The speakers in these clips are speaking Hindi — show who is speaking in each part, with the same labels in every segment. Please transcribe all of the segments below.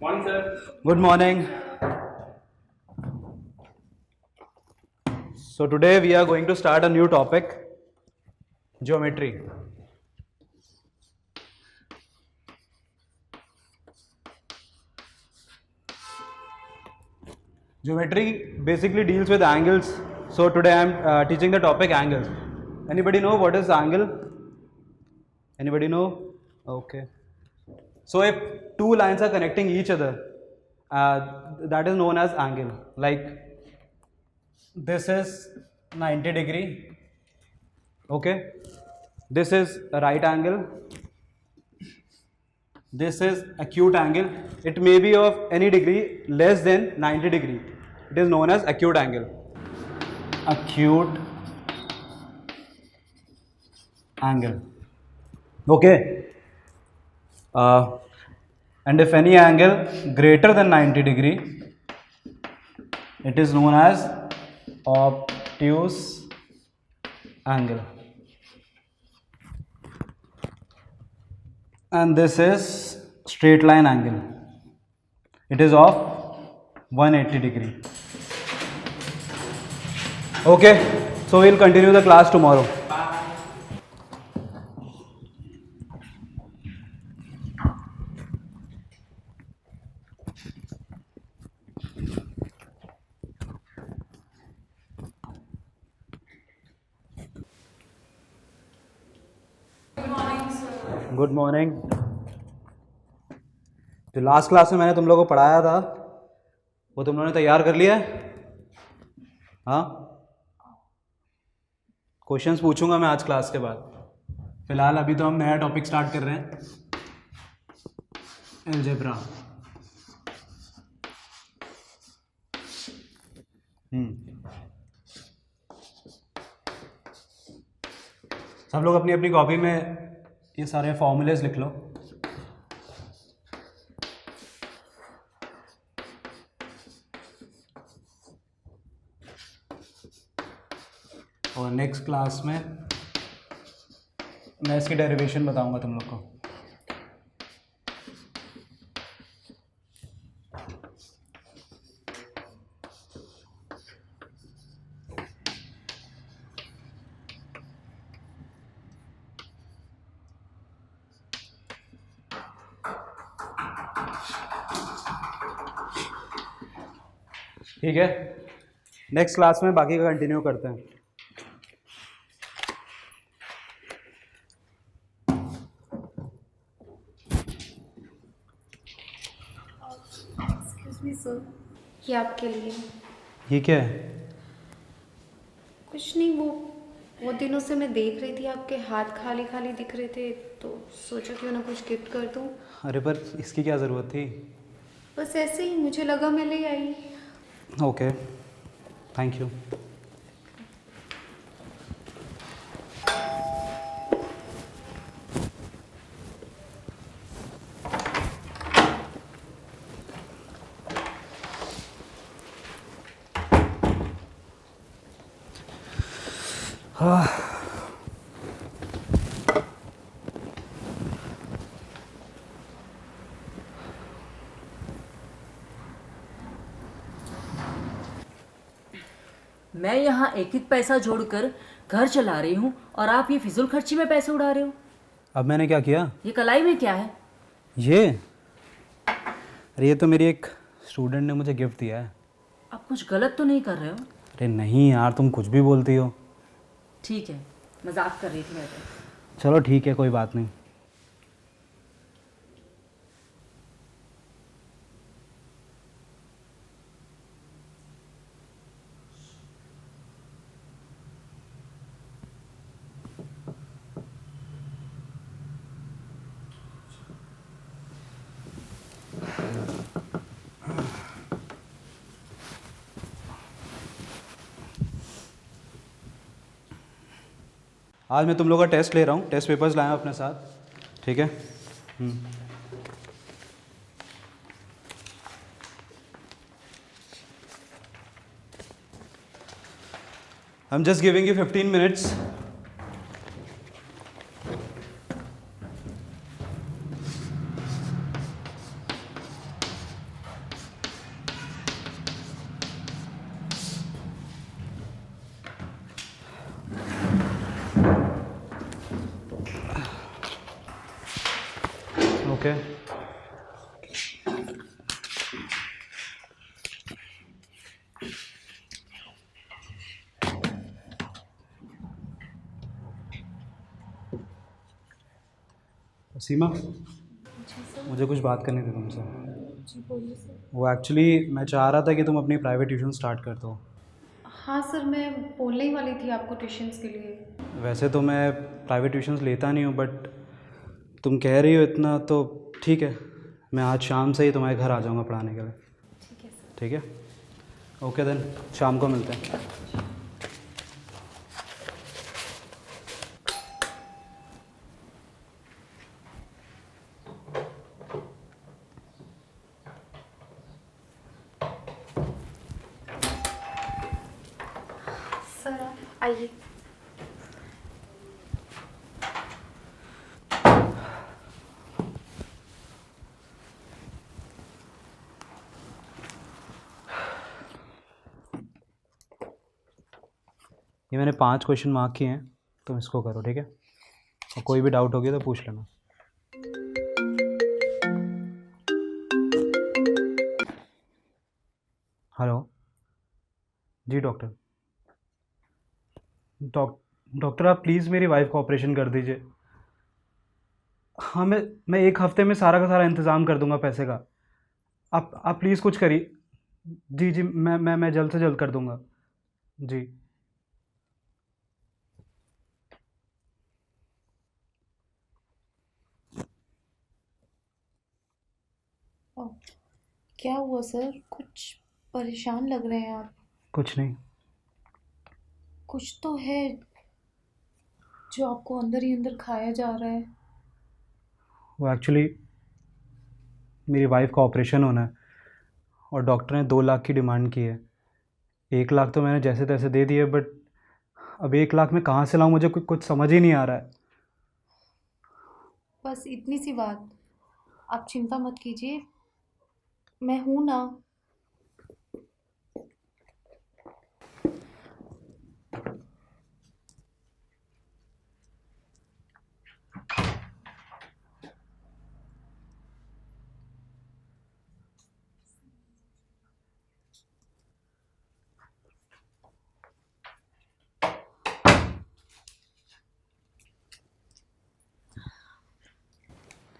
Speaker 1: Morning, sir.
Speaker 2: Good morning. So today we are going to start a new topic, geometry. Geometry basically deals with angles. So today I am teaching the topic angles. Anybody know what is angle? Anybody know? Okay. So if two lines are connecting each other, that is known as angle. Like this is 90 degree. Okay. This is a right angle. This is acute angle. It may be of any degree less than 90 degree. It is known as acute angle. Acute angle. Okay. Uh, and if any angle greater than 90 degree, it is known as obtuse angle. And this is straight line angle. It is of 180 degree. Okay, so we'll continue the class tomorrow. Good morning. जो लास्ट क्लास में मैंने तुम लोगों को पढ़ाया था वो तुम लोगों ने तैयार कर लिया है? हाँ, क्वेश्चंस पूछूंगा मैं आज क्लास के बाद। फिलहाल अभी तो हम नया टॉपिक स्टार्ट कर रहे हैं, अलजेब्रा। सब लोग अपनी अपनी कॉपी में ये सारे फॉर्मूलेज लिख लो। और नेक्स्ट क्लास में मैं इसकी डेरिवेशन बताऊंगा तुम लोग को। ठीक है, नेक्स्ट क्लास में बाकी का कंटिन्यू करते हैं।
Speaker 3: एक्सक्यूज मी सर, ये आपके लिए।
Speaker 2: ये क्या है?
Speaker 3: कुछ नहीं, वो दिनों से मैं देख रही थी आपके हाथ खाली खाली दिख रहे थे, तो सोचा क्यों ना कुछ गिफ्ट कर दूं।
Speaker 2: अरे पर इसकी क्या ज़रूरत थी?
Speaker 3: बस ऐसे ही मुझे लगा मैं ले आई।
Speaker 2: Okay, thank you.
Speaker 4: मैं यहाँ एक एक पैसा जोड़कर घर चला रही हूँ और आप ये फिजूल खर्ची में पैसे उड़ा रहे हो।
Speaker 2: अब मैंने क्या किया?
Speaker 4: ये कलाई में क्या है?
Speaker 2: ये अरे ये तो मेरी एक स्टूडेंट ने मुझे गिफ्ट दिया है।
Speaker 4: आप कुछ गलत तो नहीं कर रहे हो?
Speaker 2: अरे नहीं यार, तुम कुछ भी बोलती हो।
Speaker 4: ठीक है, मजाक कर रही थी मैं तो।
Speaker 2: चलो ठीक है, कोई बात नहीं। आज मैं तुम लोग का टेस्ट ले रहा हूँ, टेस्ट पेपर्स लाया हूँ अपने साथ, ठीक है? I'm just giving you 15 minutes. Okay सीमा, मुझे कुछ बात करनी थी तुमसे।
Speaker 3: जी बोलिए सर।
Speaker 2: वो एक्चुअली मैं चाह रहा था कि तुम अपनी प्राइवेट ट्यूशन स्टार्ट कर दो।
Speaker 3: हाँ सर, मैं बोलने ही वाली थी आपको ट्यूशन्स के लिए।
Speaker 2: वैसे तो मैं प्राइवेट ट्यूशन्स लेता नहीं हूँ, बट तुम कह रही हो इतना तो ठीक है, मैं आज शाम से ही तुम्हारे घर आ जाऊँगा पढ़ाने के लिए।
Speaker 3: ठीक है सर।
Speaker 2: ठीक है, ओके देन, शाम को मिलते हैं।
Speaker 3: सर आप आइए।
Speaker 2: ये मैंने 5 क्वेश्चन मार्क किए हैं, तुम इसको करो, ठीक है? और कोई भी डाउट होगी तो पूछ लेना। हेलो जी डॉक्टर। डॉक्टर आप प्लीज़ मेरी वाइफ का ऑपरेशन कर दीजिए। हाँ, मैं 1 हफ्ते में सारा का सारा इंतज़ाम कर दूंगा पैसे का। आप प्लीज़ कुछ करिए। जी जी, मैं जल्द से जल्द कर दूंगा। जी
Speaker 3: ओ, क्या हुआ सर? कुछ परेशान लग रहे हैं आप।
Speaker 2: कुछ नहीं।
Speaker 3: कुछ तो है जो आपको अंदर ही अंदर खाया जा रहा है।
Speaker 2: वो एक्चुअली मेरी वाइफ का ऑपरेशन होना है और डॉक्टर ने 2 लाख की डिमांड की है। 1 लाख तो मैंने जैसे तैसे दे दिए, बट अब 1 लाख मैं कहाँ से लाऊं, मुझे कुछ समझ ही नहीं आ रहा है।
Speaker 3: बस इतनी सी बात, आप चिंता मत कीजिए, मैं हूं ना।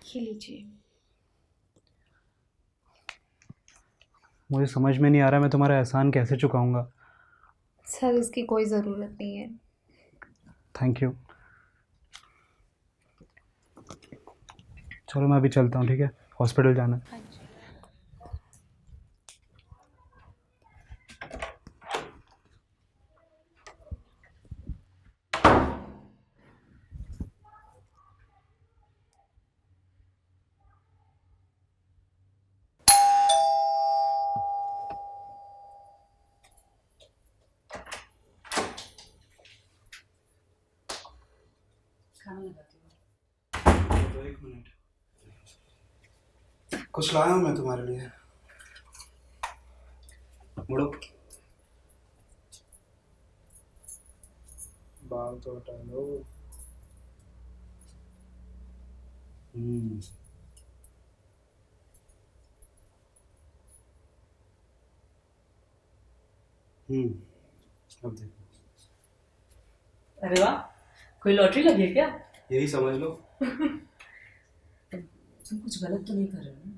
Speaker 3: ये लीजिए।
Speaker 2: मुझे समझ में नहीं आ रहा मैं तुम्हारा एहसान कैसे चुकाऊंगा।
Speaker 3: सर इसकी कोई ज़रूरत नहीं है।
Speaker 2: Thank you. चलो मैं अभी चलता हूँ, ठीक है? हॉस्पिटल जाना है।
Speaker 3: हाँ जी।
Speaker 4: खाना लगाती हूँ।
Speaker 2: तो 1 मिनट, कुछ लाया हूँ मैं तुम्हारे लिए। मुड़ो, बाल तो हटा लो। हम्म अब देखो,
Speaker 4: अरे वाह, कोई लॉटरी लगी है क्या?
Speaker 2: यही समझ लो।
Speaker 4: तुम कुछ गलत तो नहीं कर रहे हो ना?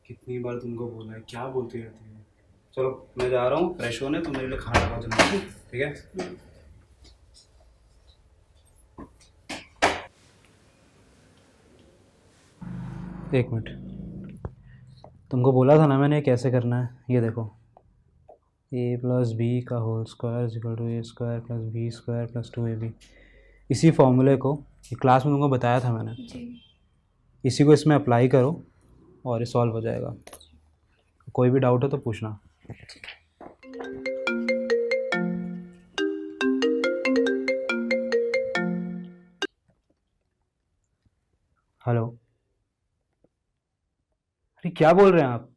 Speaker 2: कितनी बार तुमको बोला है, क्या बोलती रहती है। चलो मैं जा रहा हूँ फ्रेश होने, तुम मेरे लिए खाना लगाओ जल्दी, ठीक है? एक मिनट, तुमको बोला था ना मैंने कैसे करना है, ये देखो। a+b² = a²+b² + 2ab। इसी फॉर्मूले को ये क्लास में तुमको बताया था मैंने,
Speaker 3: जी।
Speaker 2: इसी को इसमें अप्लाई करो और ये सॉल्व हो जाएगा। कोई भी डाउट हो तो पूछना। हेलो, अरे क्या बोल रहे हैं आप?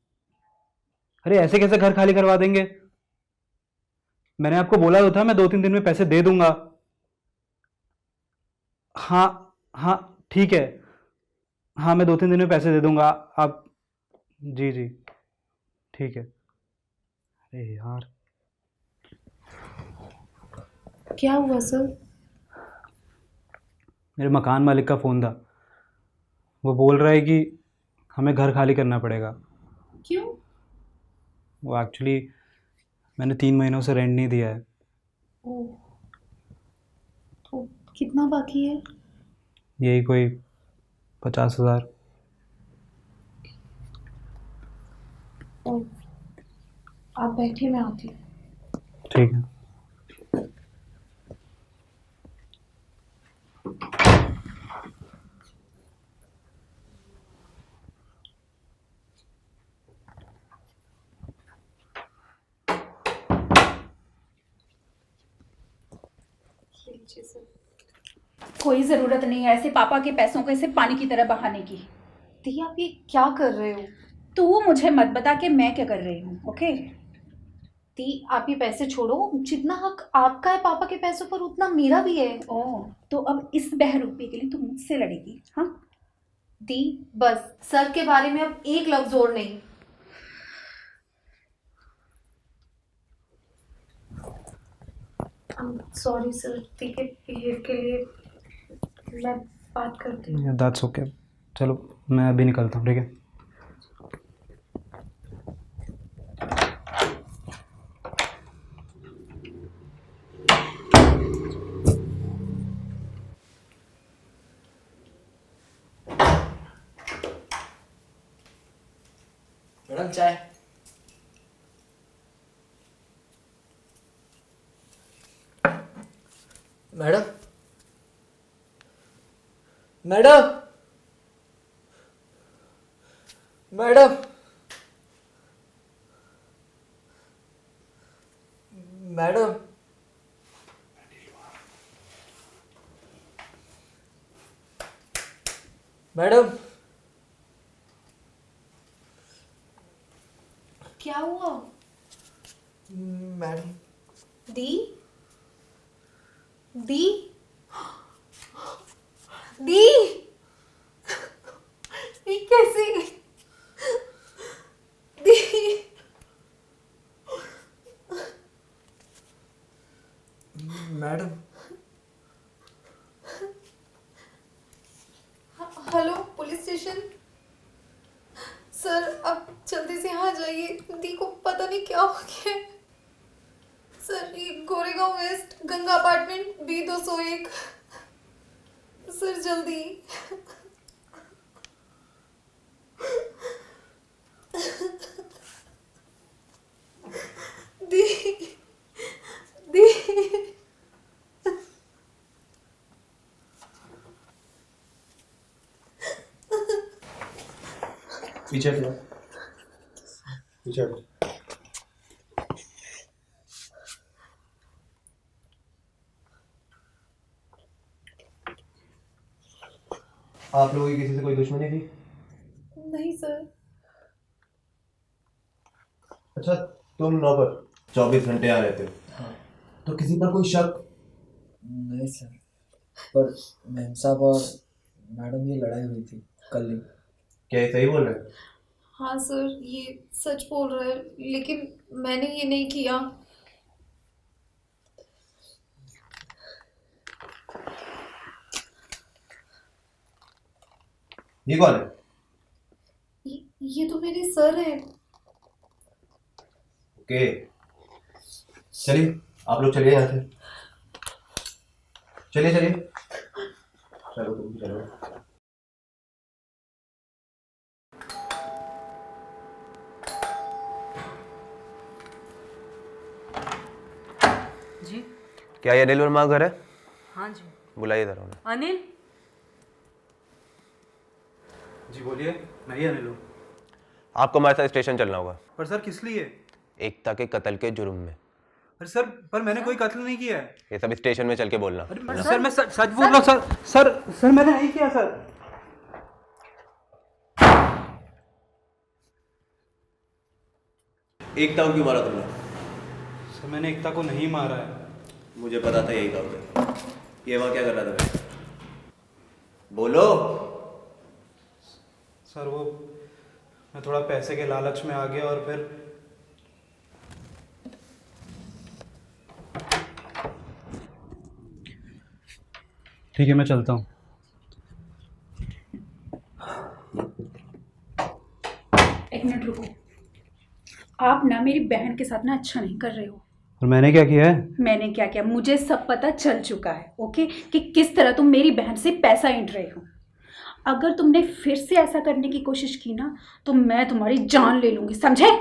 Speaker 2: अरे ऐसे कैसे घर खाली करवा देंगे? मैंने आपको बोला तो था मैं 2-3 दिन में पैसे दे दूंगा। हाँ हाँ ठीक है, हाँ मैं 2-3 दिन में पैसे दे दूंगा आप। जी जी ठीक है। अरे यार
Speaker 3: क्या हुआ सर?
Speaker 2: मेरे मकान मालिक का फ़ोन था, वो बोल रहा है कि हमें घर खाली करना पड़ेगा।
Speaker 3: क्यों?
Speaker 2: वो एक्चुअली मैंने 3 महीनों से रेंट नहीं दिया है।
Speaker 3: ओह, तो कितना बाकी है?
Speaker 2: यही कोई 50,000।
Speaker 3: ओह, आप बैठिए, मैं आती हूँ।
Speaker 2: ठीक है।
Speaker 1: कोई ज़रूरत नहीं है ऐसे पापा के पैसों को ऐसे पानी की तरह बहाने की।
Speaker 3: दी आप ये क्या कर रहे हो?
Speaker 1: तू मुझे मत बता कि मैं क्या कर रही हूँ, ओके?
Speaker 3: दी आप ये पैसे छोड़ो, जितना हक आपका है पापा के पैसों पर उतना मेरा भी है।
Speaker 1: ओह, तो अब इस बहरूपी के लिए तू मुझसे लड़ेगी, हाँ?
Speaker 3: दी बस सर के बारे में अब एक लफ्ज और नहीं। सॉरी सर, दी के बिहेव के लिए मैं बात करती हूँ।
Speaker 2: That's okay. चलो मैं अभी निकलता हूँ, ठीक है?
Speaker 5: मैडम चाय। Madam madam madam madam madam
Speaker 3: क्या हुआ?
Speaker 5: मैडम
Speaker 3: दी दी दी ये कैसे? दी
Speaker 5: madam
Speaker 3: hello police station. Sir आप जल्दी से यहाँ जाइए, दी को पता नहीं क्या हो गया है। सर ये Goregaon west Ganga apartment B201। Sir जल्दी। दी दी
Speaker 6: पीछे हटो, पीछे हटो। आप लोगों की किसी से कोई दुश्मनी थी?
Speaker 3: नहीं सर।
Speaker 6: अच्छा, तुम नौकर 24 घंटे यहाँ रहते हो?
Speaker 5: हाँ।
Speaker 6: तो किसी पर कोई शक?
Speaker 5: नहीं सर, पर मैम साहब और मैडम ये लड़ाई हुई थी कल ही।
Speaker 6: क्या ये सही बोल रहे हैं?
Speaker 3: हाँ सर ये सच बोल रहा है, लेकिन मैंने ये नहीं किया।
Speaker 6: ये कौन है?
Speaker 3: ये तो मेरे सर हैं।
Speaker 6: ओके, चलिए आप लोग चलिए यहाँ से। चलिए चलिए, चलो तुम भी चलो।
Speaker 4: जी
Speaker 7: क्या ये अनिल वर्मा का घर है?
Speaker 4: हाँ जी।
Speaker 7: बुलाइए इधर उन्हें।
Speaker 4: अनिल,
Speaker 2: जी बोलिए। मैं ही अनिल हूँ।
Speaker 7: आपको हमारे साथ स्टेशन चलना होगा,
Speaker 2: पर सर किस लिए?
Speaker 7: एकता के कत्ल के जुर्म में।
Speaker 2: अरे सर पर मैंने कोई कत्ल नहीं किया है।
Speaker 7: ये सब स्टेशन में चल के बोलना।
Speaker 2: अरे सर मैं सच बोल रहा हूँ सर। सर सर मैंने नहीं किया सर।
Speaker 6: एकता को क्यों मारा तुमने?
Speaker 2: सर मैंने एकता को नहीं मारा है।
Speaker 6: मुझे पता था यही कहोगे। ये वहाँ क्या कर रहा था मैं? बोलो।
Speaker 2: सर वो मैं थोड़ा पैसे के लालच में आ गया और फिर ठीक है मैं चलता हूँ।
Speaker 1: एक मिनट रुको, आप ना मेरी बहन के साथ ना अच्छा नहीं कर रहे हो।
Speaker 2: और मैंने क्या किया है?
Speaker 1: मैंने क्या किया मुझे सब पता चल चुका है, ओके, कि किस तरह तुम मेरी बहन से पैसा ऐंठ रहे हो। अगर तुमने फिर से ऐसा करने की कोशिश की ना तो मैं तुम्हारी जान ले लूंगी, समझे?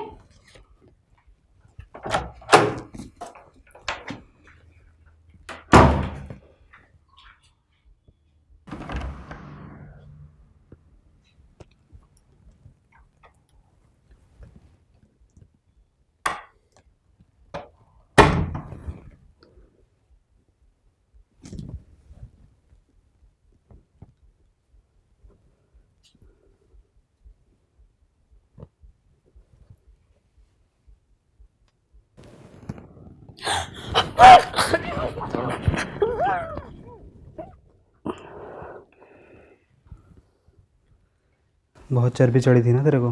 Speaker 2: बहुत चर्बी चढ़ी थी ना तेरे को?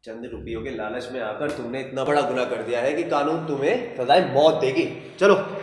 Speaker 7: चंद रुपयों के लालच में आकर तुमने इतना बड़ा गुनाह कर दिया है कि कानून तुम्हें सजाए मौत देगी। चलो।